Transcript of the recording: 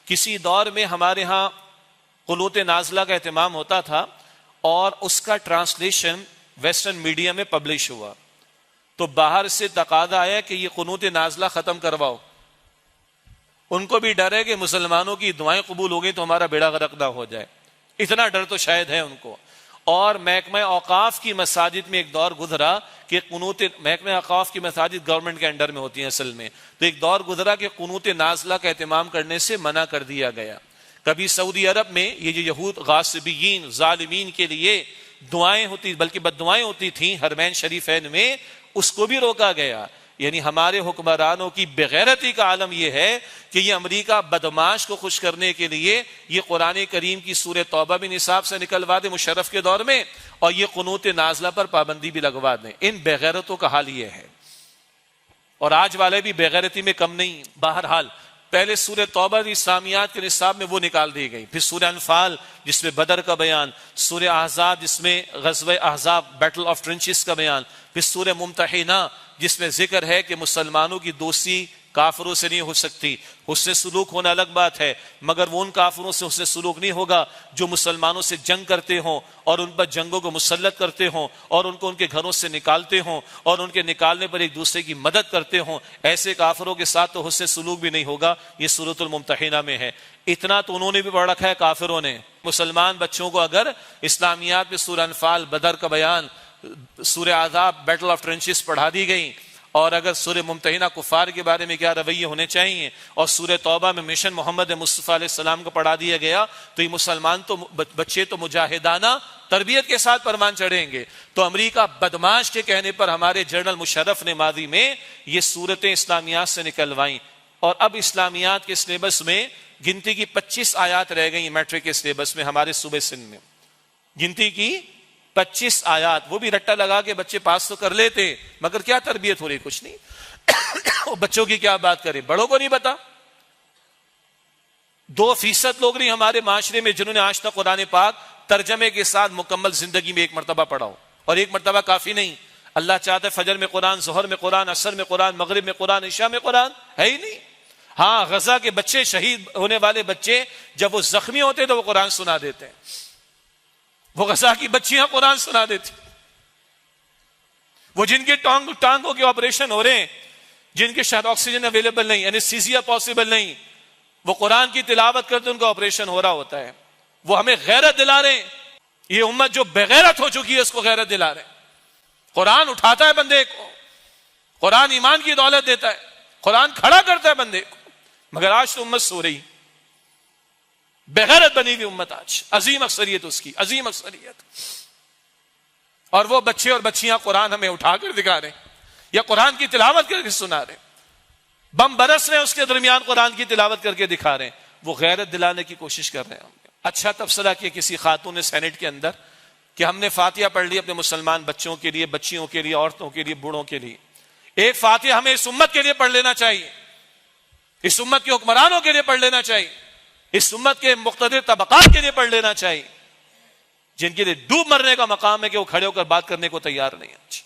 کسی دور میں ہمارے ہاں قنوت نازلہ کا اہتمام ہوتا تھا اور اس کا ٹرانسلیشن ویسٹرن میڈیا میں پبلش ہوا، تو باہر سے تقاضا آیا کہ یہ قنوت نازلہ ختم کرواؤ۔ ان کو بھی ڈر ہے کہ مسلمانوں کی دعائیں قبول ہو گئی تو ہمارا بیڑا غرق نہ ہو جائے، اتنا ڈر تو شاید ہے ان کو۔ اور محکمہ اوقاف کی مساجد میں ایک دور گزرا کہ قنوت، محکمہ اوقاف کی مساجد گورنمنٹ کے انڈر میں ہوتی ہیں اصل میں، تو ایک دور گزرا کہ قنوت نازلہ کا اہتمام کرنے سے منع کر دیا گیا۔ کبھی سعودی عرب میں یہ جو یہود غاصبین ظالمین کے لیے دعائیں ہوتی بلکہ بد دعائیں ہوتی تھیں حرمین شریفین میں، اس کو بھی روکا گیا۔ یعنی ہمارے حکمرانوں کی بغیرتی کا عالم یہ ہے کہ یہ امریکہ بدماش کو خوش کرنے کے لیے یہ قرآن کریم کی سورہ توبہ بھی نصاب سے نکلوا دے مشرف کے دور میں، اور یہ قنوت نازلہ پر پابندی بھی لگوا دیں۔ ان بغیرتوں کا حال یہ ہے، اور آج والے بھی بغیرتی میں کم نہیں۔ بہرحال پہلے سورہ توبہ اسلامیات کے نصاب میں وہ نکال دی گئی، پھر سورہ انفال جس میں بدر کا بیان، سورہ احزاب جس میں غزوہ احزاب بیٹل آف ٹرنچز کا بیان، پھر سورہ ممتحنہ جس میں ذکر ہے کہ مسلمانوں کی دوستی کافروں سے نہیں ہو سکتی، حسن سلوک ہونا الگ بات ہے، مگر وہ ان کافروں سے حسن سلوک نہیں ہوگا جو مسلمانوں سے جنگ کرتے ہوں اور ان پر جنگوں کو مسلط کرتے ہوں اور ان کو ان کے گھروں سے نکالتے ہوں اور ان کے نکالنے پر ایک دوسرے کی مدد کرتے ہوں، ایسے کافروں کے ساتھ تو حسن سلوک بھی نہیں ہوگا۔ یہ سورۃ الممتحنہ میں ہے۔ اتنا تو انہوں نے بھی پڑھ رکھا ہے کافروں نے۔ مسلمان بچوں کو اگر اسلامیات میں سورہ انفال بدر کا بیان، سورہ احزاب بیٹل آف ٹرنچز پڑھا دی گئی، اور اگر سورہ ممتحنہ کفار کے بارے میں کیا رویے ہونے چاہیے، اور سورہ توبہ میں مشن محمد مصطفیٰ علیہ السلام کو پڑھا دیا گیا، تو یہ مسلمان تو بچے تو مجاہدانہ تربیت کے ساتھ پرمان چڑھیں گے۔ تو امریکہ بدماش کے کہنے پر ہمارے جنرل مشرف نے ماضی میں یہ صورتیں اسلامیات سے نکلوائیں، اور اب اسلامیات کے سلیبس میں گنتی کی 25 آیات رہ گئی میٹرک کے سلیبس میں ہمارے صوبے سندھ میں، گنتی کی 25 آیات، وہ بھی رٹا لگا کے بچے پاس تو کر لیتے، مگر کیا تربیت ہو رہی؟ کچھ نہیں۔ بچوں کی کیا بات کریں، بڑوں کو نہیں پتا۔ 2% لوگ نہیں ہمارے معاشرے میں جنہوں نے آج تک قرآن پاک ترجمے کے ساتھ مکمل زندگی میں ایک مرتبہ پڑھا ہو، اور ایک مرتبہ کافی نہیں۔ اللہ چاہتا ہے فجر میں قرآن، ظہر میں قرآن، عصر میں قرآن، مغرب میں قرآن، عشاء میں قرآن، ہے ہی نہیں۔ ہاں، غزہ کے بچے، شہید ہونے والے بچے جب وہ زخمی ہوتے تو وہ قرآن سنا دیتے ہیں، وہ غزہ کی بچیاں قرآن سنا دیتی، وہ جن کے ٹانگوں کے آپریشن ہو رہے ہیں، جن کے شاید آکسیجن اویلیبل نہیں، انیستھیزیا پاسبل نہیں، وہ قرآن کی تلاوت کرتے ان کا آپریشن ہو رہا ہوتا ہے۔ وہ ہمیں غیرت دلا رہے ہیں، یہ امت جو بغیرت ہو چکی ہے اس کو غیرت دلا رہے ہیں۔ قرآن اٹھاتا ہے بندے کو، قرآن ایمان کی دولت دیتا ہے، قرآن کھڑا کرتا ہے بندے کو، مگر آج تو امت سو رہی، بغیرت بنی ہوئی امت آج، عظیم اکثریت اس کی، عظیم اکثریت۔ اور وہ بچے اور بچیاں قرآن ہمیں اٹھا کر دکھا رہے ہیں، یا قرآن کی تلاوت کر کے سنا رہے ہیں، بم برس رہے ہیں اس کے درمیان قرآن کی تلاوت کر کے دکھا رہے ہیں، وہ غیرت دلانے کی کوشش کر رہے ہیں۔ اچھا تبصرہ کیا کسی خاتون نے سینٹ کے اندر کہ ہم نے فاتحہ پڑھ لی اپنے مسلمان بچوں کے لیے، بچیوں کے لیے، عورتوں کے لیے، بوڑھوں کے لیے۔ ایک فاتحہ ہمیں اس امت کے لیے پڑھ لینا چاہیے، اس امت کے حکمرانوں کے لیے پڑھ لینا چاہیے، اس امت کے مقتدر طبقات کے لیے پڑھ لینا چاہیے، جن کے لیے ڈوب مرنے کا مقام ہے کہ وہ کھڑے ہو کر بات کرنے کو تیار نہیں ہے۔